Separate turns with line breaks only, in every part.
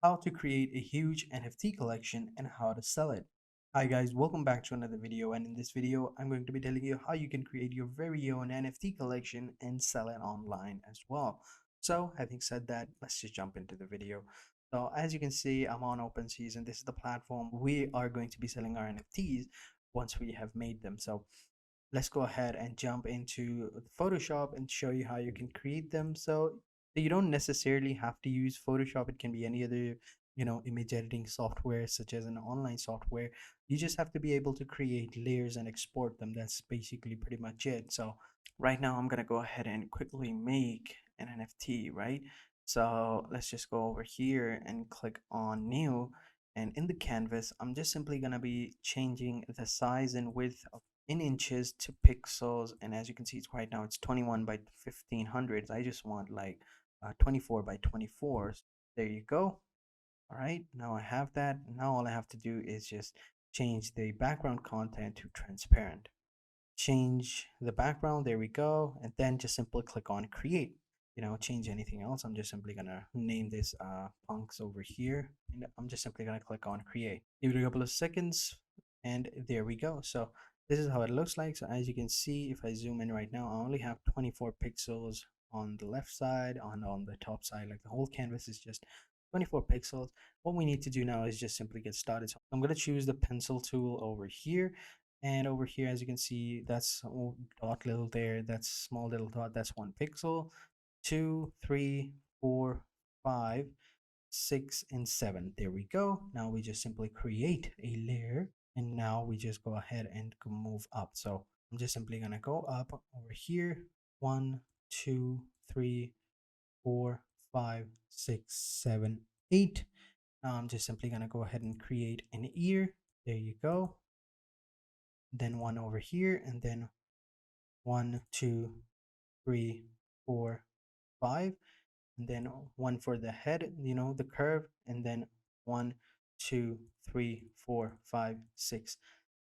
how to create a huge NFT collection and how to sell it. Hi guys, welcome back to another video, and in this video I'm going to be telling you how you can create your very own NFT collection and sell it online as well. So having said that, let's just jump into the video. So as you can see, I'm on OpenSea and this is the platform we are going to be selling our NFTs once we have made them. So let's go ahead and jump into Photoshop and show you how you can create them. So you don't necessarily have to use Photoshop. It can be any other, image editing software such as an online software. You just have to be able to create layers and export them. That's basically pretty much it. So right now I'm gonna go ahead and quickly make an NFT, right? So let's just go over here and click on new. And in the canvas, I'm just simply gonna be changing the size and width in inches to pixels. And as you can see, it's right now it's 21 by 1500. I just want like 24 by 24. There you go. All right, now I have that. Now all I have to do is just change the background content to transparent. Change the background, there we go, and then just simply click on create. Change anything else. I'm just simply gonna name this punks over here, and I'm just simply gonna click on create. Give it a couple of seconds, and there we go. So this is how it looks like. So as you can see, if I zoom in right now, I only have 24 pixels on the left side, on the top side. Like the whole canvas is just 24 pixels. What we need to do now is just simply get started. So I'm going to choose the pencil tool over here, and over here, as you can see, that's dot little there, that's small little dot, that's 1 pixel. 2, 3, 4, 5, 6, and 7. There we go. Now we just simply create a layer, and now we just go ahead and move up. So I'm just simply gonna go up over here. 1, 2, 3, 4, 5, 6, 7, 8. Now I'm just simply gonna go ahead and create an ear. There you go. Then one over here, and then 1, 2, 3, 4, 5, and then one for the head, the curve, and then 1, 2, 3, 4, 5, 6,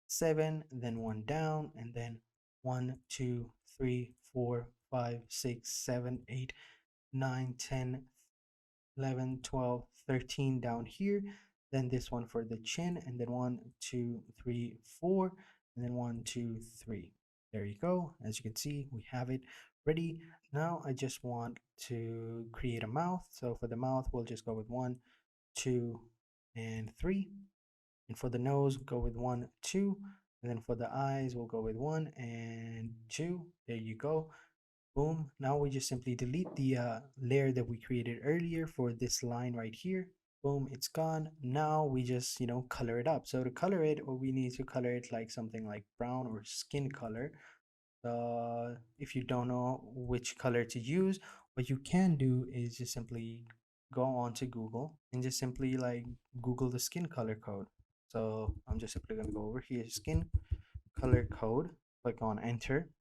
7, and then one down, and then 1, 2, 3, 4, 5, 6, 7, 8, 9, 10, 11, 12, 13 down here. Then this one for the chin, and then 1, 2, 3, 4, and then 1, 2, 3. There you go. As you can see, we have it ready. Now I just want to create a mouth. So for the mouth, we'll just go with 1, 2, and 3. And for the nose, go with 1, 2. And then for the eyes, we'll go with 1 and 2. There you go. Boom. Now we just simply delete the layer that we created earlier for this line right here. Boom, it's gone. Now we just, color it up. So to color it, we need to color it like something like brown or skin color. If you don't know which color to use, what you can do is just simply go on to Google and just simply like Google the skin color code. So I'm just simply gonna go over here, skin color code, click on enter,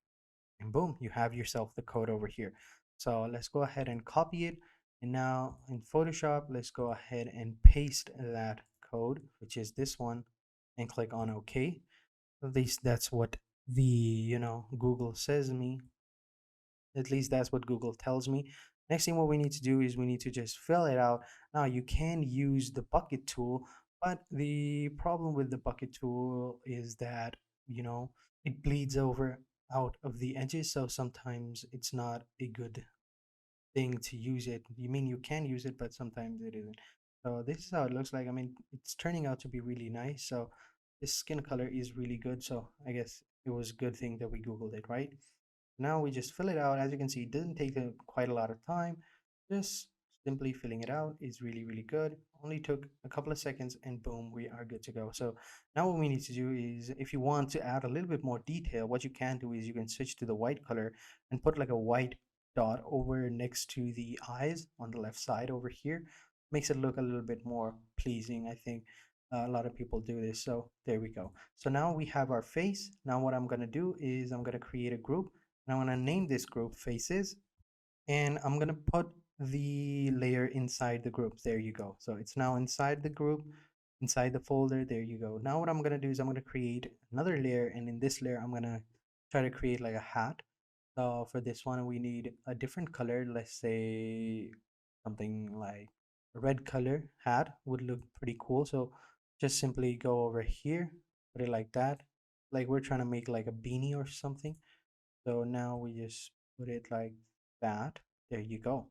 and boom, you have yourself the code over here. So let's go ahead and copy it. And now in Photoshop, let's go ahead and paste that code, which is this one, and click on OK. At least that's what the, Google says to me. At least that's what Google tells me. Next thing what we need to do is we need to just fill it out. Now you can use the bucket tool, but the problem with the bucket tool is that, it bleeds over out of the edges. So sometimes it's not a good thing to use it. You mean you can use it, but sometimes it isn't. So this is how it looks like. I mean, it's turning out to be really nice. So this skin color is really good. So I guess it was a good thing that we Googled it, right? Now we just fill it out. As you can see, it doesn't take quite a lot of time. Just simply filling it out is really, really good. Only took a couple of seconds and boom, we are good to go. So now what we need to do is, if you want to add a little bit more detail, what you can do is you can switch to the white color and put like a white dot over next to the eyes on the left side over here. Makes it look a little bit more pleasing. I think a lot of people do this. So there we go. So now we have our face. Now what I'm going to do is I'm going to create a group, and I'm going to name this group faces, and I'm going to put the layer inside the group. There you go. So it's now inside the group, inside the folder. There you go. Now what I'm going to do is I'm going to create another layer, and in this layer I'm going to try to create like a hat. So for this one we need a different color. Let's say something like A red color hat would look pretty cool. So just simply go over here, put it like that. Like we're trying to make like a beanie or something. So now we just put it like that. There you go,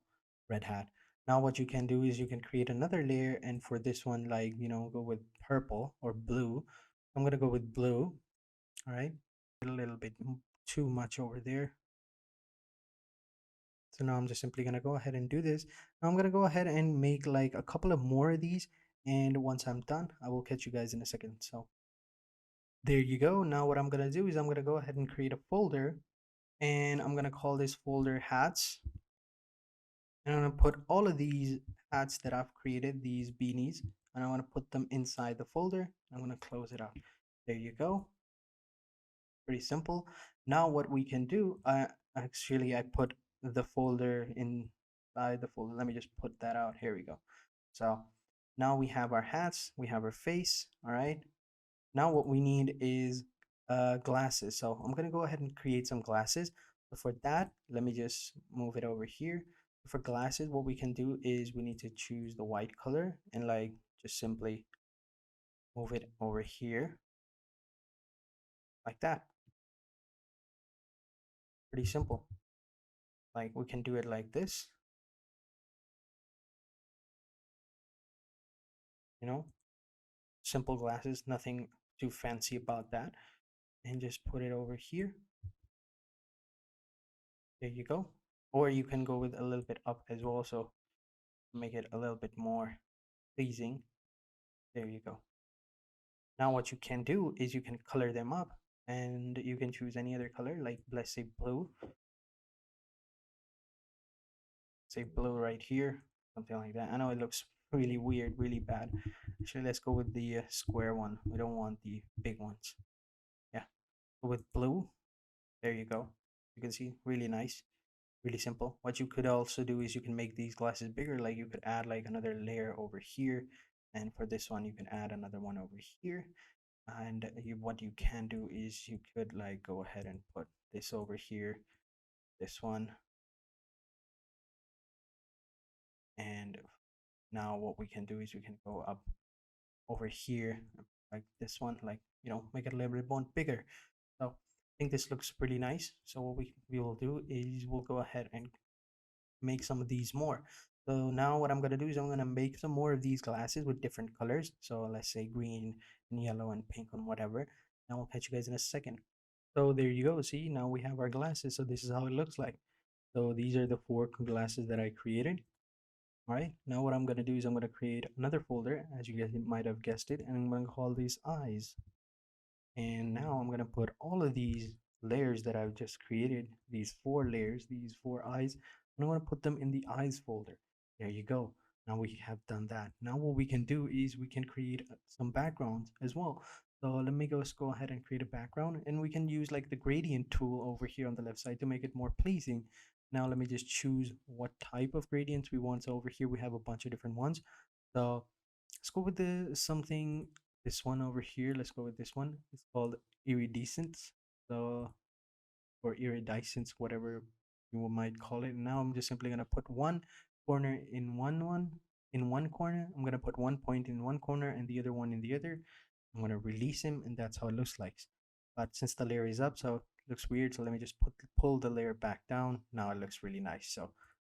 red hat. Now what you can do is you can create another layer, and for this one, like, go with purple or blue. I'm gonna go with blue. All right, a little bit too much over there. So now I'm just simply gonna go ahead and do this. Now I'm gonna go ahead and make like a couple of more of these, and once I'm done, I will catch you guys in a second. So there you go. Now what I'm gonna do is I'm gonna go ahead and create a folder, and I'm gonna call this folder hats. And I'm gonna put all of these hats that I've created, these beanies, and I want to put them inside the folder. I'm gonna close it out. There you go. Pretty simple. Now what we can do, I put the folder inside the folder. Let me just put that out. Here we go. So now we have our hats, we have our face. All right. Now what we need is glasses. So I'm gonna go ahead and create some glasses. But for that, let me just move it over here. For glasses, what we can do is we need to choose the white color and like just simply move it over here like that. Pretty simple. Like we can do it like this, you know, simple glasses, nothing too fancy about that. And just put it over here. There you go. Or you can go with a little bit up as well, so make it a little bit more pleasing. There you go. Now what you can do is you can color them up, and you can choose any other color, like let's say blue. Say blue right here, something like that. I know it looks really weird, really bad. Actually, let's go with the square one. We don't want the big ones. Yeah, go with blue. There you go. You can see, really nice, really simple. What you could also do is you can make these glasses bigger. Like you could add like another layer over here, and for this one you can add another one over here. And what you can do is you could like go ahead and put this over here, this one, and now what we can do is we can go up over here like this one, like, make it a little bit more bigger. So I think this looks pretty nice. So what we will do is we'll go ahead and make some of these more. So now what I'm going to do is I'm going to make some more of these glasses with different colors. So let's say green and yellow and pink and whatever. And we'll catch you guys in a second. So there you go. See, now we have our glasses. So this is how it looks like. So these are the four glasses that I created. All right. Now what I'm going to do is I'm going to create another folder, as you guys might have guessed it, and I'm going to call these eyes. And now I'm going to put all of these layers that I've just created, these four layers, these four eyes, and I'm going to put them in the eyes folder. There you go. Now we have done that. Now what we can do is we can create some backgrounds as well. So let me go ahead and create a background, and we can use like the gradient tool over here on the left side to make it more pleasing. Now let me just choose what type of gradients we want. So over here we have a bunch of different ones. So let's go with the something, this one over here. Let's go with this one. It's called iridescence. So, or iridescence, whatever you might call it. Now I'm just simply gonna put one corner in one corner. I'm gonna put one point in one corner and the other one in the other. I'm gonna release him, and that's how it looks like. But since the layer is up, so it looks weird. So let me just pull the layer back down. Now it looks really nice. So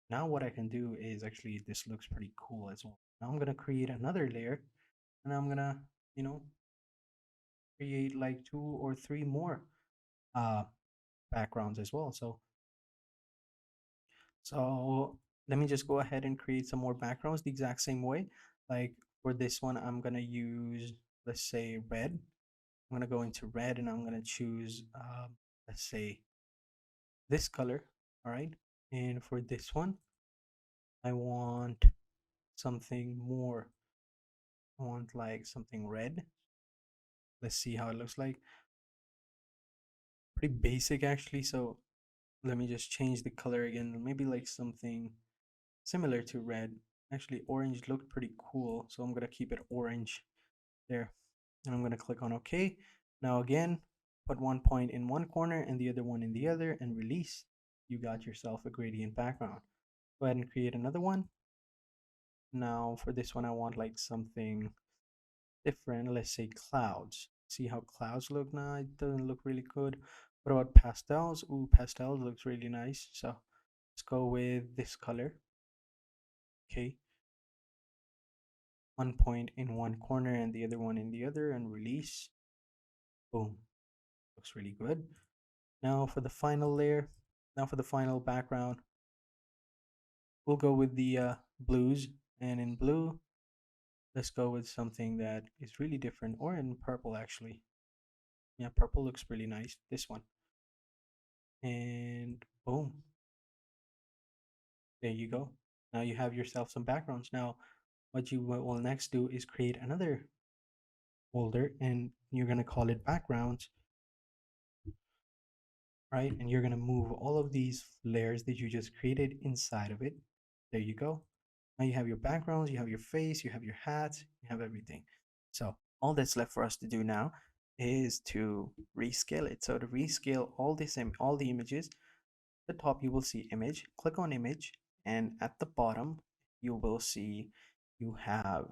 now what I can do is actually this looks pretty cool as well. Now I'm gonna create another layer, and I'm gonna, you know, create like two or three more uh backgrounds as well. So let me just go ahead and create some more backgrounds the exact same way. Like for this one, I'm gonna use, let's say, red. I'm gonna go into red, and I'm gonna choose let's say this color. All right. And for this one, I want something more. I want like something red. Let's see how it looks like. Pretty basic actually. So let me just change the color again. Maybe like something similar to red. Actually, orange looked pretty cool, so I'm gonna keep it orange there. And I'm gonna click on OK. Now again, put one point in one corner and the other one in the other, and release. You got yourself a gradient background. Go ahead and create another one. Now for this one, I want like something different. Let's say clouds. See how clouds look now? It doesn't look really good. What about pastels? Ooh, pastels looks really nice. So let's go with this color. Okay, one point in one corner and the other one in the other, and release. Boom, looks really good. Now for the final layer, now for the final background, we'll go with the blues. And in blue, let's go with something that is really different, or in purple actually. Yeah, purple looks really nice. This one. And boom, there you go. Now you have yourself some backgrounds. Now, what you will next do is create another folder, and you're going to call it backgrounds, right? And you're going to move all of these layers that you just created inside of it. There you go. Now you have your backgrounds, you have your face, you have your hat, you have everything. So all that's left for us to do now is to rescale it. So to rescale all the images, at the top you will see image. Click on image, and at the bottom you will see you have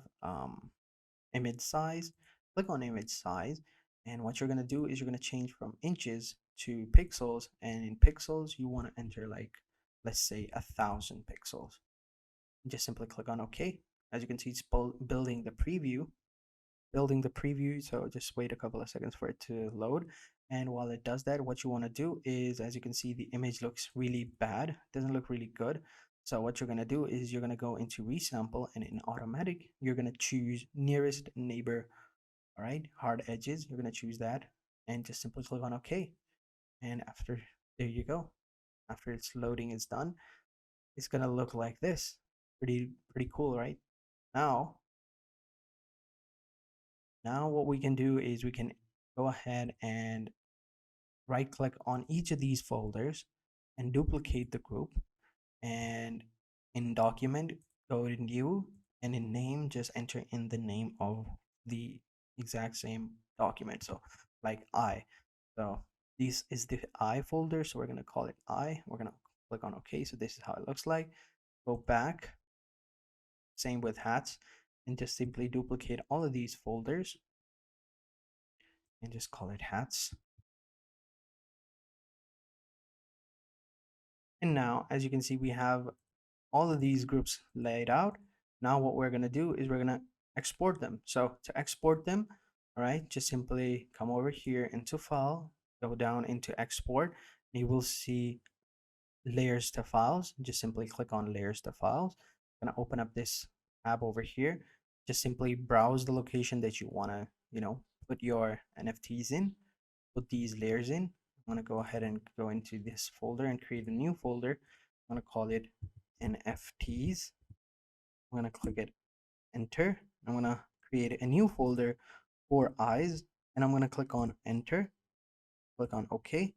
image size. Click on image size, and what you're going to do is you're going to change from inches to pixels, and in pixels you want to enter like, let's say, 1,000 pixels. Just simply click on OK. As you can see, it's building the preview. So just wait a couple of seconds for it to load. And while it does that, what you want to do is, as you can see, the image looks really bad. It doesn't look really good. So what you're going to do is you're going to go into resample, and in automatic you're going to choose nearest neighbor. All right, hard edges, you're going to choose that, and just simply click on OK. And after, there you go. After its loading is done, it's going to look like this. Pretty cool, right? Now, what we can do is we can go ahead and right click on each of these folders and duplicate the group. And in document, go to new, and in name, just enter in the name of the exact same document. So like I. So this is the I folder. So we're going to call it I. We're going to click on OK. So this is how it looks like. Go back. Same with hats. And just simply duplicate all of these folders and just call it hats. And now, as you can see, we have all of these groups laid out. Now what we're going to do is we're going to export them. So to export them, all right, just simply come over here into file, go down into export, and you will see layers to files. Just simply click on layers to files. I'm going to open up this tab over here. Just simply browse the location that you want to, put your NFTs in, put these layers in. I'm going to go ahead and go into this folder and create a new folder. I'm going to call it NFTs. I'm going to click it, enter. I'm going to create a new folder for eyes, and I'm going to click on enter, click on OK.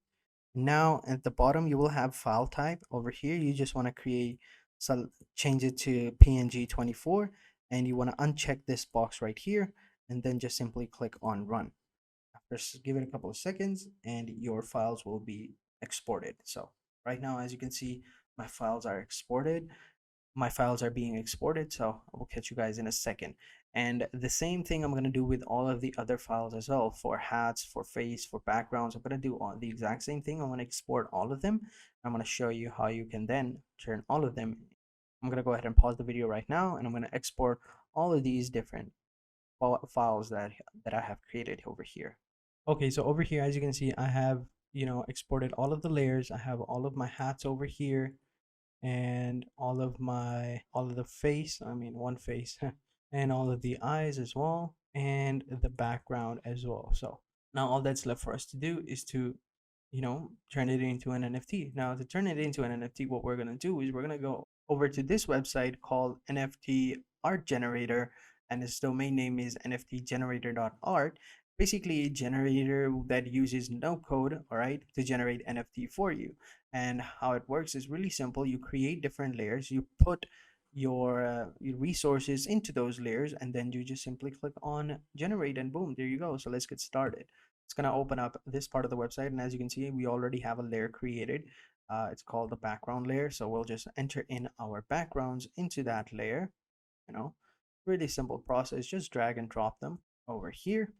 Now at the bottom you will have file type. Over here you just want to create, so change it to PNG24, and you want to uncheck this box right here, and then just simply click on run. Just give it a couple of seconds and your files will be exported. So right now, as you can see, my files are exported. My files are being exported, so I will catch you guys in a second. And the same thing I'm going to do with all of the other files as well, for hats, for face, for backgrounds. I'm going to do all the exact same thing. I'm going to export all of them. I'm going to show you how you can then turn all of them. I'm going to go ahead and pause the video right now, and I'm going to export all of these different files that I have created over here. Okay, so over here, as you can see, I have, exported all of the layers. I have all of my hats over here, and all of the face, I mean one face, and all of the eyes as well, and the background as well. So now all that's left for us to do is to, turn it into an NFT. Now to turn it into an NFT, what we're gonna do is we're gonna go over to this website called NFT Art Generator, and its domain name is nftgenerator.art. Basically a generator that uses no code, all right, to generate NFT for you. And how it works is really simple. You create different layers, you put your resources into those layers, and then you just simply click on generate, and boom, there you go. So let's get started. It's going to open up this part of the website, and as you can see, we already have a layer created. It's called the background layer. So we'll just enter in our backgrounds into that layer. you know, really simple process. Just drag and drop them over here.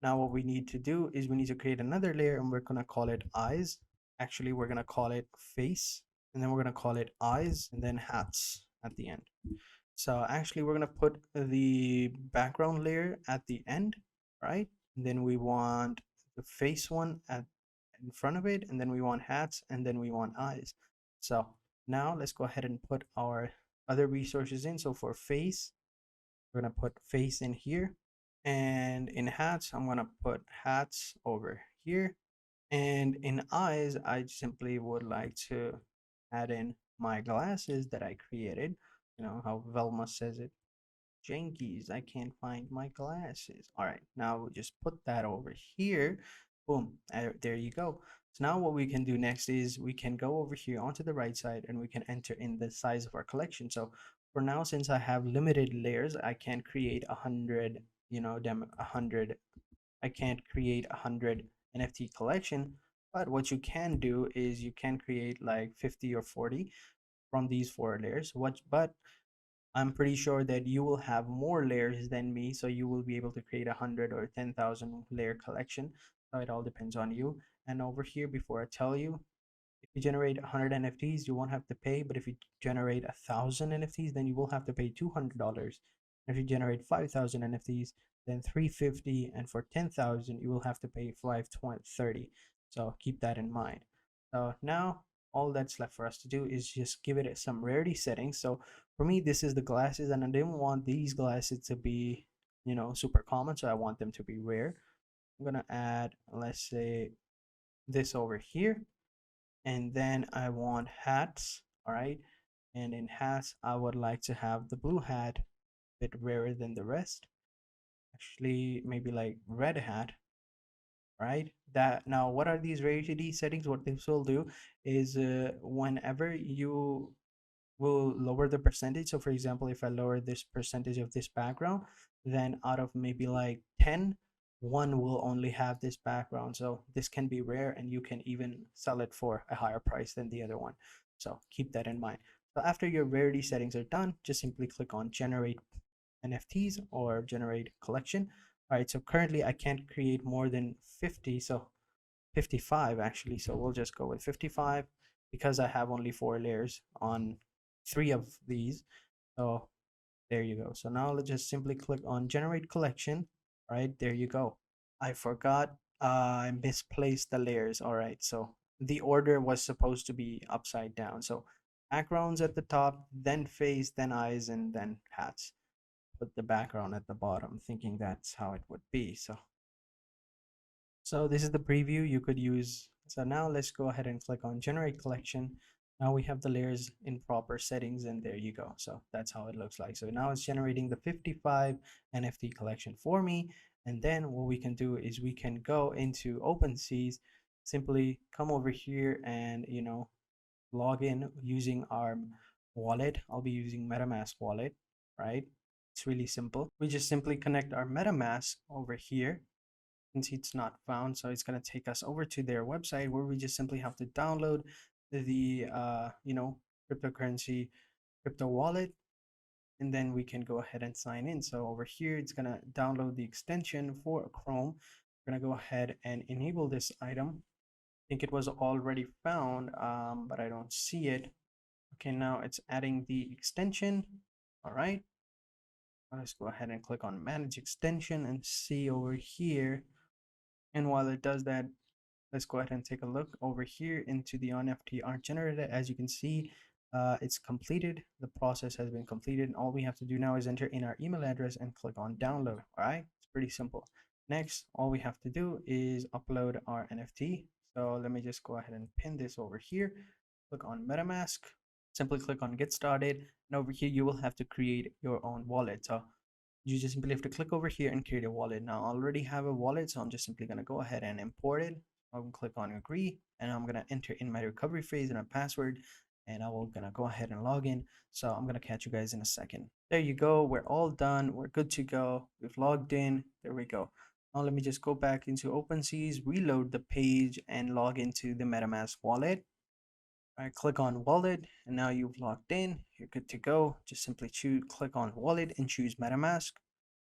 Now what we need to do is we need to create another layer, and we're going to call it eyes. Actually, we're going to call it face, and then we're going to call it eyes, and then hats at the end. So actually we're going to put the background layer at the end, right? And then we want the face one at in front of it, and then we want hats, and then we want eyes. So now let's go ahead and put our other resources in. So for face, we're going to put face in here, and in hats I'm going to put hats over here, and in eyes I simply would like to add in my glasses that I created. You know how Velma says it, Jankies, I can't find my glasses. All right, now we'll just put that over here. Boom, there you go. So now what we can do next is we can go over here onto the right side, and we can enter in the size of our collection. So for now, since I have limited layers, I can't create 100, them 100. I can't create 100 NFT collection. But what you can do is you can create like 50 or 40 from these four layers. But I'm pretty sure that you will have more layers than me, so you will be able to create 100 or 10,000 layer collection. So it all depends on you. And over here, before I tell you, if you generate 100 NFTs, you won't have to pay. But if you generate 1,000 NFTs, then you will have to pay $200. If you generate 5,000 NFTs, then 350, and for 10,000, you will have to pay 530. So keep that in mind. So now all that's left for us to do is just give it some rarity settings. So for me, this is the glasses, and I didn't want these glasses to be, super common. So I want them to be rare. I'm gonna add, let's say, this over here, and then I want hats. All right, and in hats I would like to have the blue hat a bit rarer than the rest. Actually, maybe like red hat. Right, that now what are these rarity settings? What this will do is whenever you will lower the percentage. So for example, if I lower this percentage of this background, then out of maybe like 10, one will only have this background. So this can be rare, and you can even sell it for a higher price than the other one. So keep that in mind. So after your rarity settings are done, just simply click on generate NFTs or generate collection. All right, so currently I can't create more than 50, so 55 actually. So we'll just go with 55 because I have only four layers on three of these. So there you go. So now let's just simply click on generate collection. All right, there you go. I forgot, I misplaced the layers. All right, so the order was supposed to be upside down. So backgrounds at the top, then face, then eyes, and then hats. Put the background at the bottom, thinking that's how it would be. So this is the preview you could use. So now let's go ahead and click on generate collection. Now we have the layers in proper settings, and there you go. So that's how it looks like. So now it's generating the 55 NFT collection for me. And then what we can do is we can go into OpenSeas, simply come over here and, log in using our wallet. I'll be using MetaMask wallet, right? It's really simple. We just simply connect our MetaMask over here. You can see it's not found, so it's going to take us over to their website, where we just simply have to download the cryptocurrency crypto wallet, and then we can go ahead and sign in. So over here it's going to download the extension for Chrome. We're going to go ahead and enable this item. I think it was already found, but I don't see it. Okay, now it's adding the extension. All right, let's go ahead and click on manage extension and see over here. And while it does that, let's go ahead and take a look over here into the NFT art generator. As you can see, it's completed. The process has been completed, and all we have to do now is enter in our email address and click on download. All right, it's pretty simple. Next, all we have to do is upload our NFT. So let me just go ahead and pin this over here. Click on MetaMask. Simply click on get started, and over here you will have to create your own wallet. So you just simply have to click over here and create a wallet. Now I already have a wallet, so I'm just simply going to go ahead and import it. I'm going to click on agree, and I'm going to enter in my recovery phrase and a password, and I will gonna go ahead and log in. So I'm going to catch you guys in a second. There you go. We're all done. We're good to go. We've logged in. There we go. Now let me just go back into OpenSeas, reload the page, and log into the MetaMask wallet. All right, click on wallet, and now you've logged in. You're good to go. Just simply click on wallet and choose MetaMask.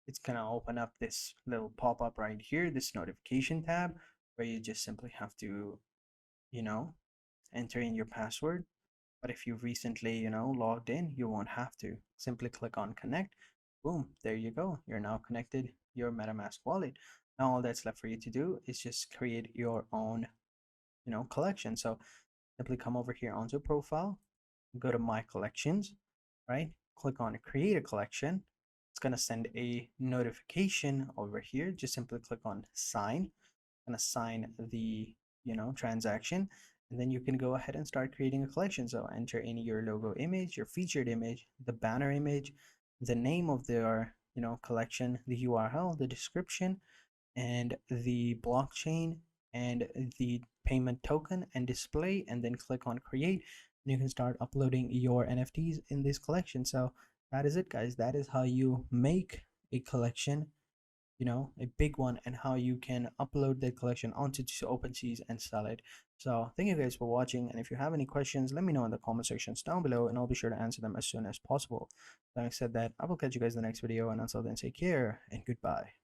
It's gonna open up this little pop-up right here, this notification tab, where you just simply have to, you know, enter in your password. But if you've recently, logged in, you won't have to. Simply click on connect. Boom, there you go. You're now connected your MetaMask wallet. Now all that's left for you to do is just create your own, collection. So simply come over here onto profile, go to my collections, right? Click on create a collection. It's gonna send a notification over here. Just simply click on sign. Gonna sign the transaction, and then you can go ahead and start creating a collection. So enter in your logo image, your featured image, the banner image, the name of their collection, the URL, the description, and the blockchain, and the payment token and display, and then click on create, and you can start uploading your NFTs in this collection. So that is it, guys. That is how you make a collection, a big one, and how you can upload that collection onto OpenSeas and sell it. So thank you guys for watching, and if you have any questions, let me know in the comment sections down below, and I'll be sure to answer them as soon as possible. Having said that, I will catch you guys in the next video, and until then, take care and goodbye.